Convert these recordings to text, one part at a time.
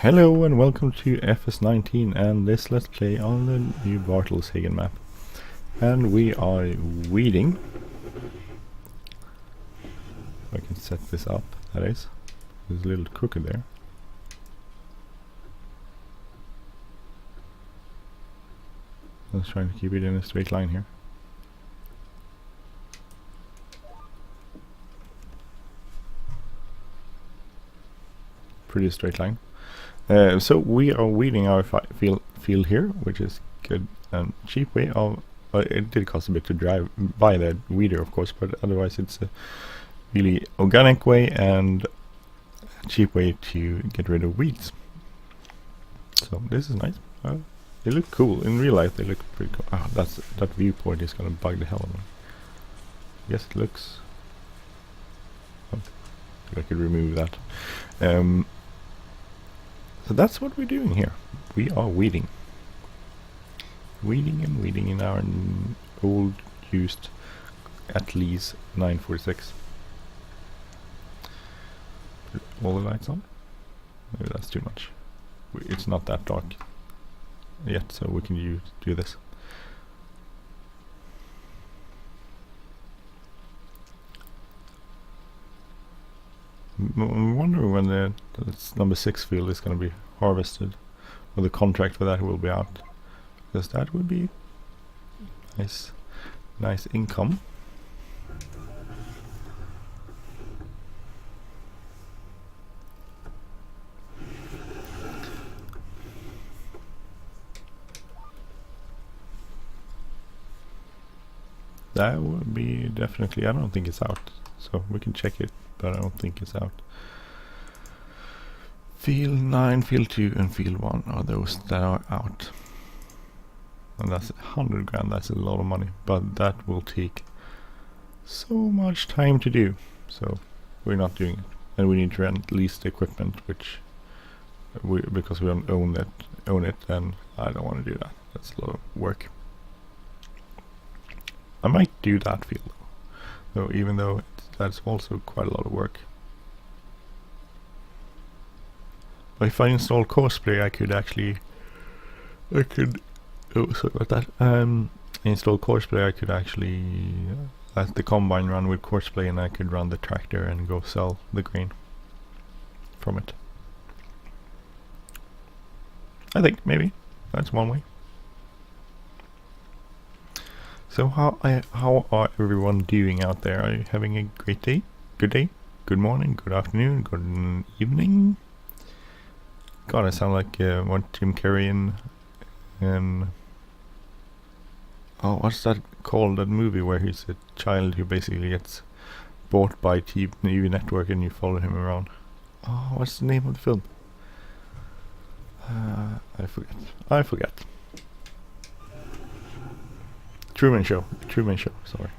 Hello and welcome to FS19 and this let's play on the new Bartelshagen map. And we are weeding. I can set this up, that is. There's a little crooked there. Let's try to keep it in a straight line here. Pretty straight line. So we are weeding our field here, which is good and cheap way of. It did cost a bit to buy the weeder, of course, but otherwise it's a really organic way and a cheap way to get rid of weeds. So this is nice. They look cool in real life. They look pretty cool. Ah, that viewport is gonna bug the hell out of me. Yes, it looks. Oh, I could remove that. So that's what we're doing here. We are weeding. Weeding and weeding in our old used Atlas 946. Put all the lights on. Maybe that's too much. It's not that dark yet, so we can do this. I'm wondering when the number 6 field is going to be harvested, or the contract for that will be out, because that would be nice income. That would be definitely. I don't think it's out, so we can check it, but I don't think it's out. Field 9, Field 2 and Field 1 are those that are out. And that's 100 grand, that's a lot of money, but that will take so much time to do. So we're not doing it. And we need to rent lease the equipment, which because we don't own it, and I don't want to do that. That's a lot of work. I might do that field though, even though that's also quite a lot of work. But if I install Courseplay, I could oh, sorry about that. Install Courseplay, I could actually let the combine run with Courseplay, and I could run the tractor and go sell the grain from it. I think maybe that's one way. So how are everyone doing out there? Are you having a great day? Good day? Good morning? Good afternoon? Good evening? God, I sound like what Jim Carrey in oh, what's that called? That movie where he's a child who basically gets bought by TV network and you follow him around. Oh, what's the name of the film? I forget. Truman Show, sorry.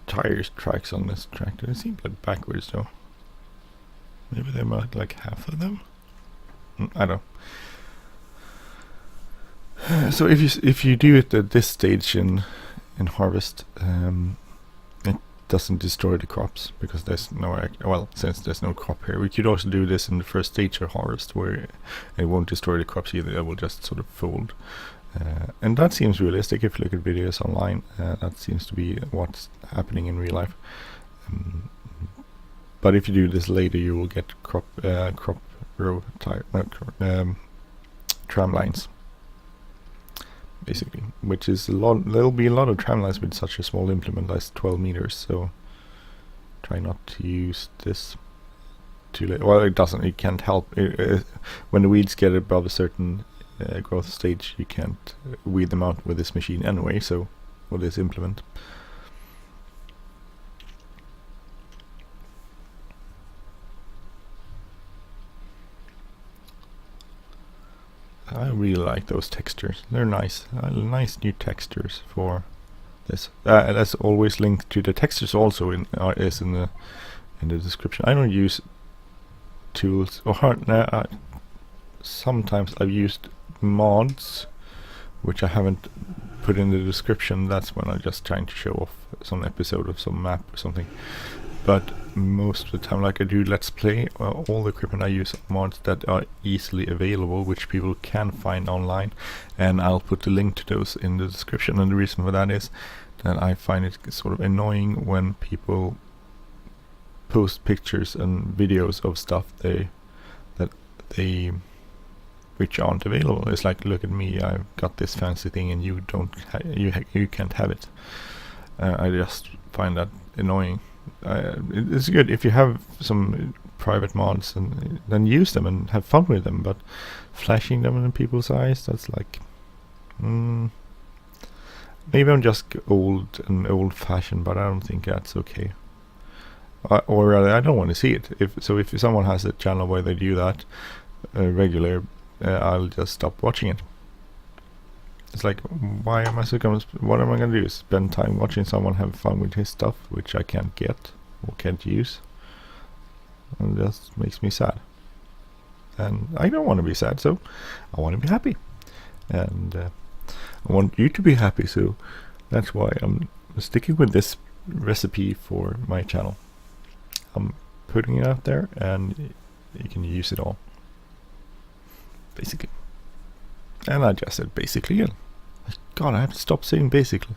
Tires tracks on this tractor. They seem like backwards though. Maybe they might like half of them. I don't know. So if you do it at this stage in harvest, it doesn't destroy the crops because there's no since there's no crop here. We could also do this in the first stage of harvest where it won't destroy the crops either. It will just sort of fold. And that seems realistic if you look at videos online. That seems to be what's happening in real life. But if you do this later, you will get crop row tram lines, basically, which is a lot. There'll be a lot of tram lines with such a small implement as 12 meters. So try not to use this too late. Well, it doesn't. It can't help. When the weeds get above a certain growth stage, you can't weed them out with this machine anyway, so with this implement. really like those textures. They're nice, nice new textures for this. That's always linked to the textures. Also is in the description. I don't use tools or sometimes I've used mods, which I haven't put in the description. That's when I'm just trying to show off some episode of some map or something. But most of the time, like I do Let's Play, all the equipment I use mods that are easily available, which people can find online, and I'll put the link to those in the description. And the reason for that is that I find it sort of annoying when people post pictures and videos of stuff which aren't available. It's like, look at me, I've got this fancy thing and you don't, you can't have it. I just find that annoying. It's good if you have some private mods and then use them and have fun with them, but flashing them in people's eyes, that's like, maybe I'm just old-fashioned, but I don't think that's okay. Or rather, I don't want to see it. If someone has a channel where they do that regular, I'll just stop watching it. It's like, why am I so what am I gonna do? Spend time watching someone have fun with his stuff, which I can't get or can't use? And that just makes me sad. And I don't want to be sad, so I want to be happy. And I want you to be happy, so that's why I'm sticking with this recipe for my channel. I'm putting it out there, and you can use it all. Basically. And I just said basically, and God, I have to stop saying basically.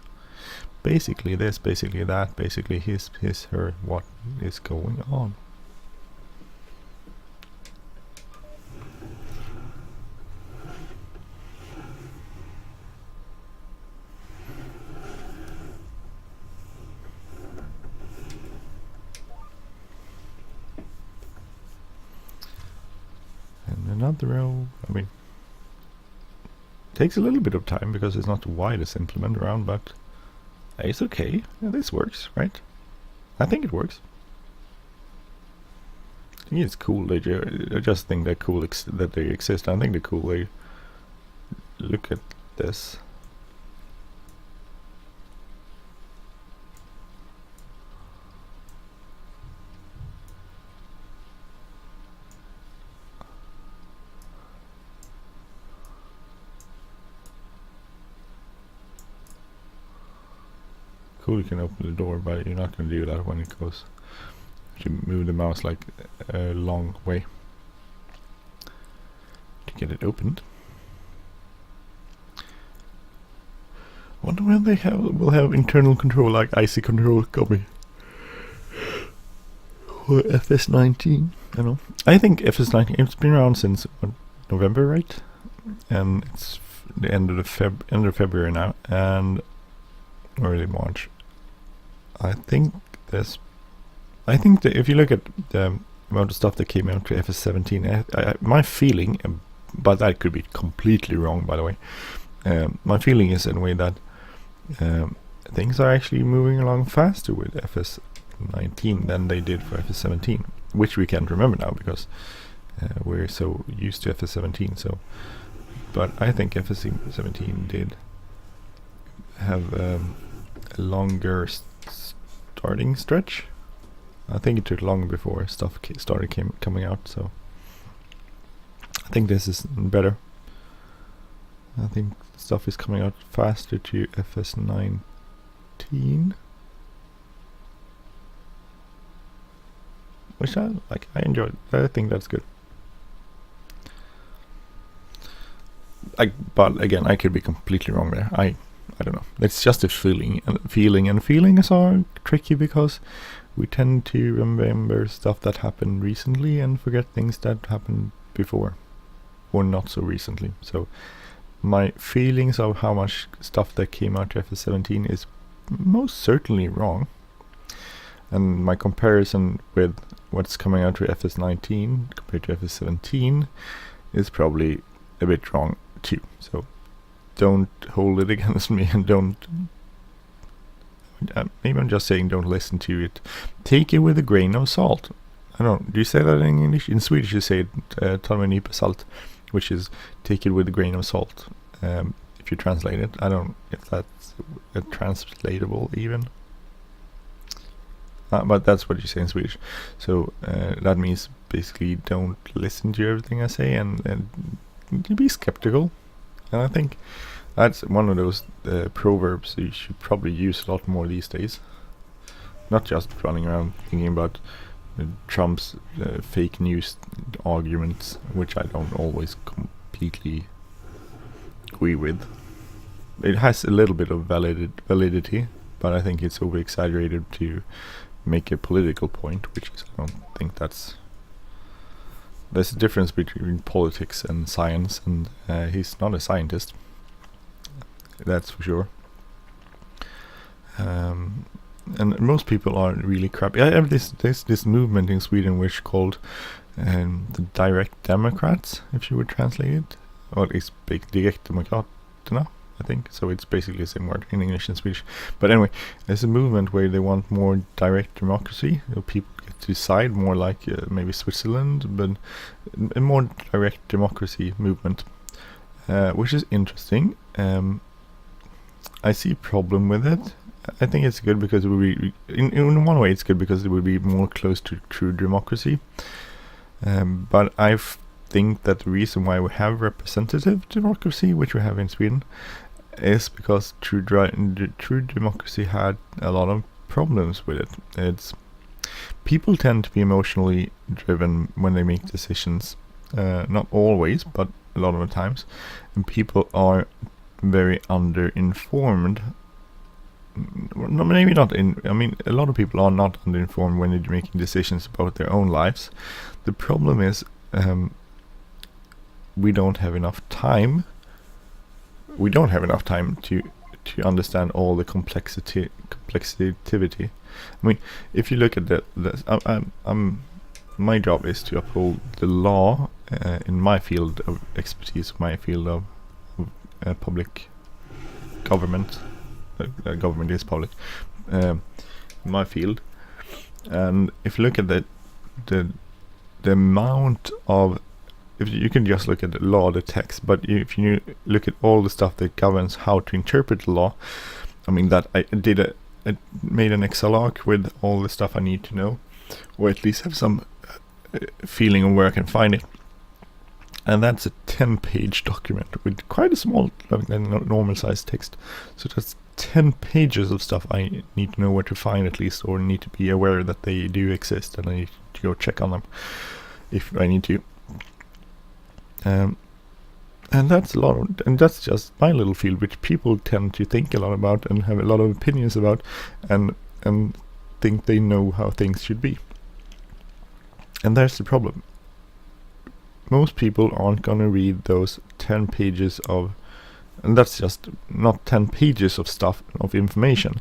Basically this, basically that, basically his, her, what is going on. And another row, I mean, takes a little bit of time because it's not the widest implement around, but it's okay. Yeah, this works, right? I think it works. I think it's cool. I just think they're cool that they exist. I think they're cool. They look at this. Cool, you can open the door, but you're not going to do that when it goes. You move the mouse like a long way to get it opened. Wonder when they will have internal control like IC control coming. Or FS19, I don't know. I think FS19, it's been around since November, right? And it's the end of February now, and early March. I think that if you look at the amount of stuff that came out to FS17, my feeling, but that could be completely wrong, by the way. My feeling is in a way that things are actually moving along faster with FS19 than they did for FS17, which we can't remember now because we're so used to FS17. So, but I think FS17 did have a longer starting stretch. I think it took long before stuff started coming out, so I think this is better. I think stuff is coming out faster to FS19, which I like. I enjoy. I think that's good. But again, I could be completely wrong there. I don't know. It's just a feeling, and feelings are tricky because we tend to remember stuff that happened recently and forget things that happened before, or not so recently. So my feelings of how much stuff that came out to FS17 is most certainly wrong, and my comparison with what's coming out to FS19 compared to FS17 is probably a bit wrong too. So don't hold it against me, and don't maybe I'm just saying don't listen to it. Take it with a grain of salt. I don't know, do you say that in English? In Swedish you say ta med en nypa salt, which is take it with a grain of salt. If you translate it, I don't know if that's translatable even. But that's what you say in Swedish. So that means basically don't listen to everything I say and be skeptical. And I think that's one of those proverbs you should probably use a lot more these days. Not just running around thinking about Trump's fake news arguments, which I don't always completely agree with. It has a little bit of validity, but I think it's over exaggerated to make a political point, which is, I don't think there's a difference between politics and science, and he's not a scientist, that's for sure. And most people are really crappy. I have this movement in Sweden which called the Direct Democrats, if you would translate it, or it's Direktdemokraterna, I think. So it's basically the same word in English and Swedish. But anyway, there's a movement where they want more direct democracy. People get to decide more like maybe Switzerland, but a more direct democracy movement, which is interesting. I see a problem with it. I think it's good because it will be, in one way it's good because it will be more close to true democracy. But I think that the reason why we have representative democracy, which we have in Sweden, is because true democracy had a lot of problems with it. People tend to be emotionally driven when they make decisions. Not always, but a lot of the times. And people are very underinformed. No, maybe not a lot of people are not underinformed when they're making decisions about their own lives. The problem is we don't have enough time. We don't have enough time to understand all the complexity. I mean, if you look at my job is to uphold the law in my field of expertise, my field of public government. Government is public. My field, and if you look at the amount of, if you can just look at the law, the text, but if you look at all the stuff that governs how to interpret the law, I mean that I made an Excel arc with all the stuff I need to know, or at least have some feeling of where I can find it. And that's a 10-page document with quite a small, normal sized text. So that's 10 pages of stuff I need to know where to find at least, or need to be aware that they do exist, and I need to go check on them if I need to. And that's a lot of, and that's just my little field, which people tend to think a lot about and have a lot of opinions about, and think they know how things should be. And there's the problem. Most people aren't going to read those 10 pages of, and that's just not 10 pages of stuff, of information.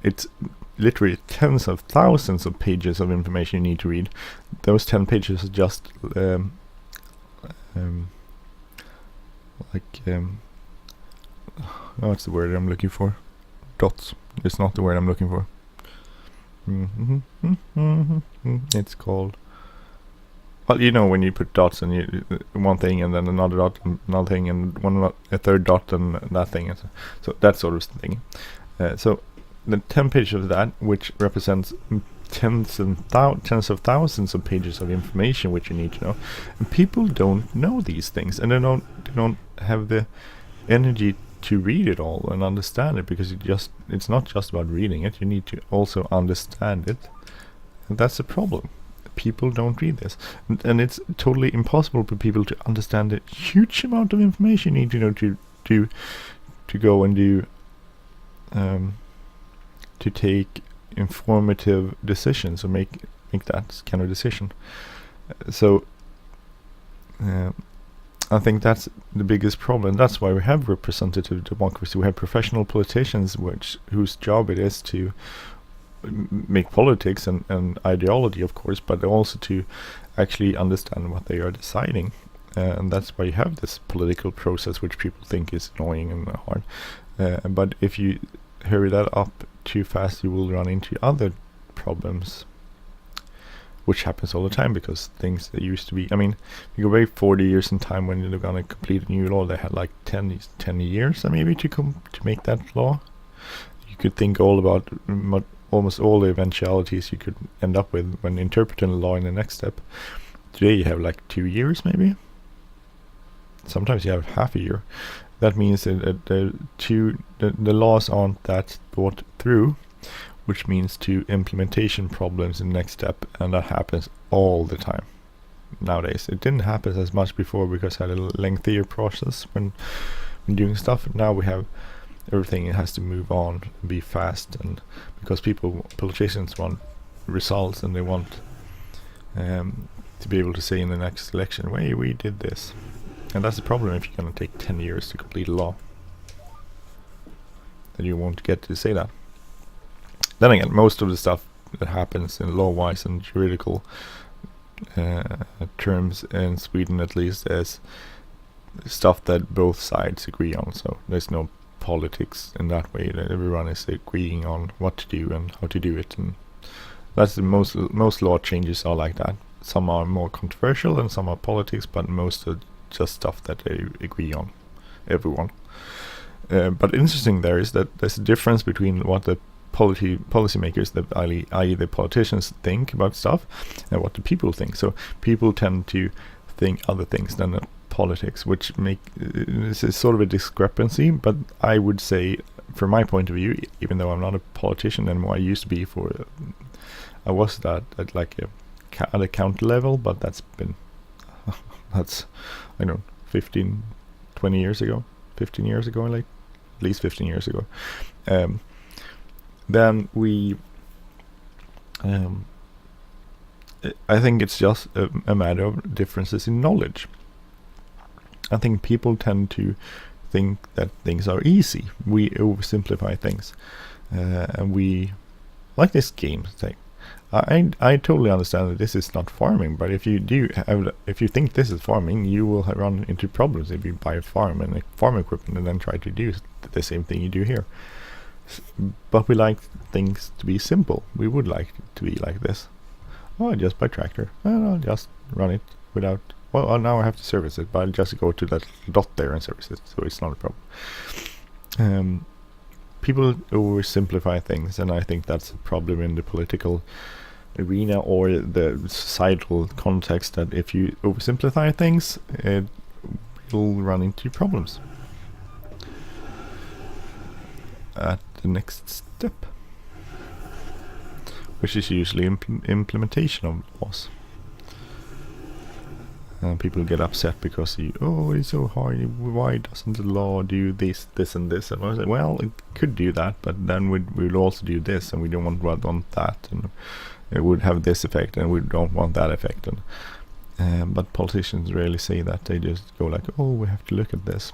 It's literally tens of thousands of pages of information you need to read. Those 10 pages are just what's the word I'm looking for? Dots. It's not the word I'm looking for. It's called, well, you know, when you put dots and you one thing and then another dot and another thing and a third dot and that thing, and so that sort of thing. So the 10 pages of that, which represents tens of thousands of pages of information which you need to know, and people don't know these things, and they don't have the energy to read it all and understand it, because it's not just about reading it, you need to also understand it, and that's the problem. People don't read this, and it's totally impossible for people to understand the huge amount of information you need to know to go and do to take informative decisions or make that kind of decision. So I think that's the biggest problem. That's why we have representative democracy. We have professional politicians whose job it is to make politics and ideology, of course, but also to actually understand what they are deciding. And that's why you have this political process, which people think is annoying and hard. But if you hurry that up too fast, you will run into other problems, which happens all the time because things that used to be, I mean, you go back 40 years in time when they're gonna complete a new law, they had like 10 years maybe to make that law. You could think all about almost all the eventualities you could end up with when interpreting the law in the next step. Today you have like 2 years maybe. Sometimes you have half a year. That means that the laws aren't that thought through, which means to implementation problems in the next step, and that happens all the time nowadays. It didn't happen as much before because I had a lengthier process when doing stuff. Now we have everything, it has to move on and be fast, and because politicians want results and they want to be able to say in the next election, "Hey, we did this." And that's the problem if you're going to take 10 years to complete a law. Then you won't get to say that. Then again, most of the stuff that happens in law-wise and juridical terms in Sweden at least is stuff that both sides agree on. So there's no politics in that way. That everyone is agreeing on what to do and how to do it, and that's the most law changes are like that. Some are more controversial and some are politics, but most are just stuff that they agree on, everyone. But interesting there is that there's a difference between what the policymakers, i.e. the politicians, think about stuff and what the people think. So people tend to think other things than the politics, which this is sort of a discrepancy. But I would say, from my point of view, even though I'm not a politician anymore, I used to be I was that at like at a county level, but that's I don't know, 20 years ago, 15 years ago, like at least 15 years ago. Then we I think it's just a matter of differences in knowledge. I think people tend to think that things are easy. We oversimplify things, and we like this game thing. I totally understand that this is not farming, but if you think this is farming, you will run into problems if you buy a farm and farm equipment and then try to do the same thing you do here. But we like things to be simple. We would like it to be like this. Oh, I just buy tractor. I'll just run it without. Well, now I have to service it, but I'll just go to that dot there and service it, so it's not a problem. People oversimplify things, and I think that's a problem in the political arena or the societal context, that if you oversimplify things, it will run into problems at the next step, which is usually implementation of laws. People get upset because it's so hard, why doesn't the law do this, and this? And I say, well, it could do that, but then we'd also do this, and we don't want that, and it would have this effect, and we don't want that effect. And but politicians rarely say that. They just go like, oh, we have to look at this.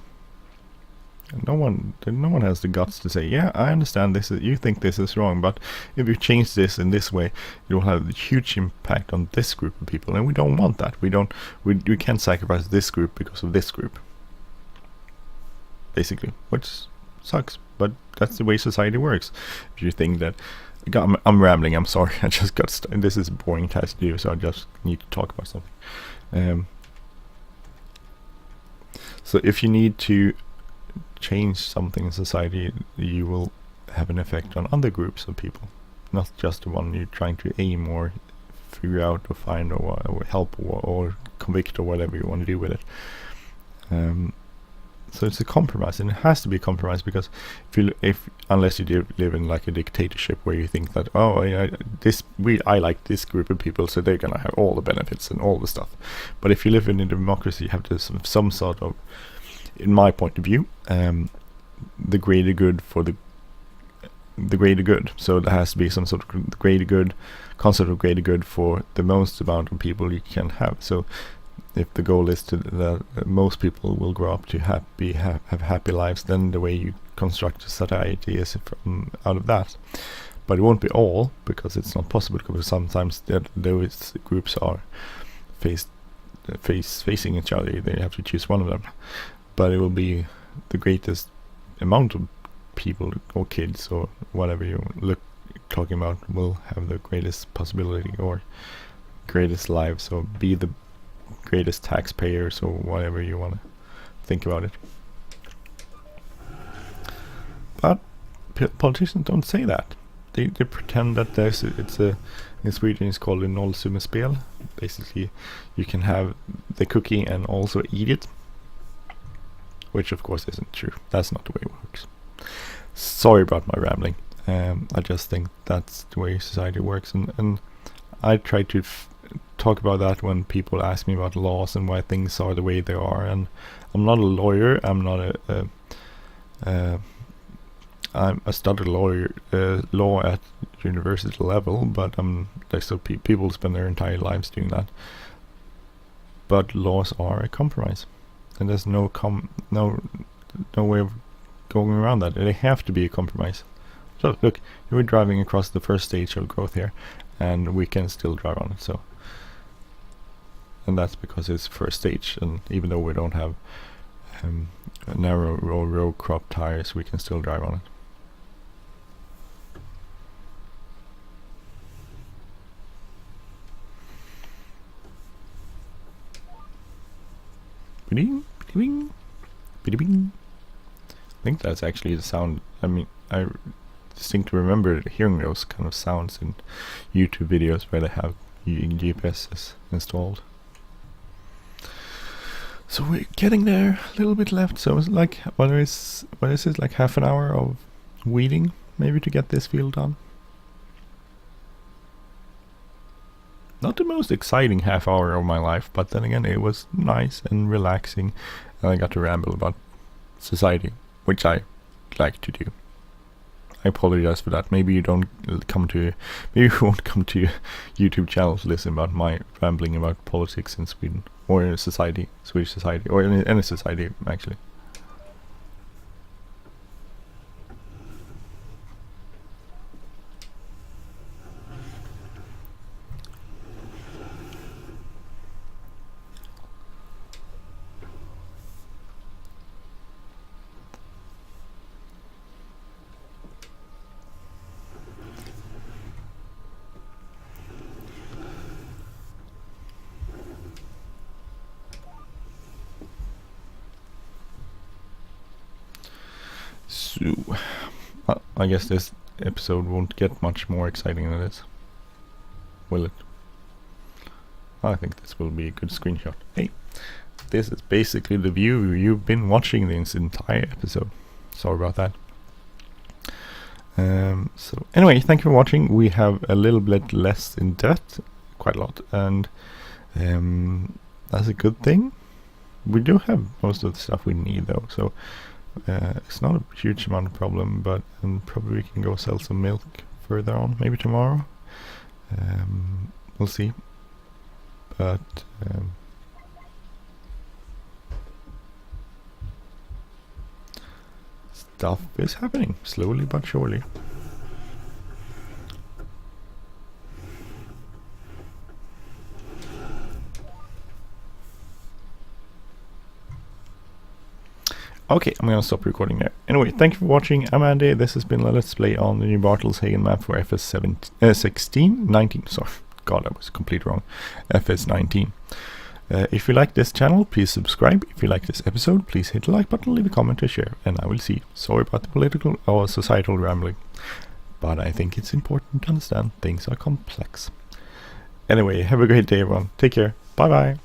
And no one has the guts to say, yeah, I understand this. You think this is wrong, but if you change this in this way, it will have a huge impact on this group of people, and we don't want that. We can't sacrifice this group because of this group, basically, which sucks. But that's the way society works. If you think that, I'm rambling. I'm sorry. I just got this is a boring task to do, so I just need to talk about something. So if you need to change something in society, you will have an effect on other groups of people, not just the one you're trying to aim or figure out or find or help or convict or whatever you want to do with it. So it's a compromise, and it has to be a compromise, because unless you live in like a dictatorship where you think that, I like this group of people, so they're gonna have all the benefits and all the stuff. But if you live in a democracy, you have to some sort of, in my point of view, the greater good for the greater good. So there has to be some sort of greater good, concept of greater good for the most amount of people you can have. So if the goal is that most people will grow up to have happy lives, then the way you construct a society is out of that. But it won't be all, because it's not possible, because sometimes those groups are facing each other. They have to choose one of them. But it will be the greatest amount of people or kids or whatever you talking about will have the greatest possibility or greatest lives, or be the greatest taxpayers, or whatever you want to think about it. But politicians don't say that. They pretend that in Sweden it's called a nollsummespel. Basically, you can have the cookie and also eat it, which of course isn't true. That's not the way it works. Sorry about my rambling. I just think that's the way society works, and I try to talk about that when people ask me about laws and why things are the way they are. And I'm not a lawyer. I'm not I studied law at university level, but so people spend their entire lives doing that. But laws are a compromise, and there's no way of going around that. They have to be a compromise. So look, we're driving across the first stage of growth here, and we can still drive on it. So, and that's because it's first stage, and even though we don't have narrow row crop tires, we can still drive on it. I think that's actually the sound. I mean, I distinctly remember hearing those kind of sounds in YouTube videos where they have GPSs installed. So we're getting there, a little bit left. So it's like, what is it, like half an hour of weeding maybe to get this field done? Not the most exciting half hour of my life, but then again it was nice and relaxing, and I got to ramble about society, which I like to do. I apologize for that. Maybe you won't come to YouTube channels to listen about my rambling about politics in Sweden, or in society, Swedish society, or in any society actually. So, I guess this episode won't get much more exciting than this, will it? I think this will be a good screenshot. Hey, this is basically the view you've been watching this entire episode. Sorry about that. So anyway, thank you for watching. We have a little bit less in debt, quite a lot, and that's a good thing. We do have most of the stuff we need though, so it's not a huge amount of problem, but probably we can go sell some milk further on, maybe tomorrow. We'll see. But stuff is happening, slowly but surely. Okay, I'm gonna stop recording there. Anyway, thank you for watching. I'm Andy. This has been a Let's Play on the new Bartelshagen map for FS19. Sorry, God, I was completely wrong. FS19. If you like this channel, please subscribe. If you like this episode, please hit the like button, leave a comment, or share, and I will see you. Sorry about the political or societal rambling, but I think it's important to understand things are complex. Anyway, have a great day, everyone. Take care. Bye bye.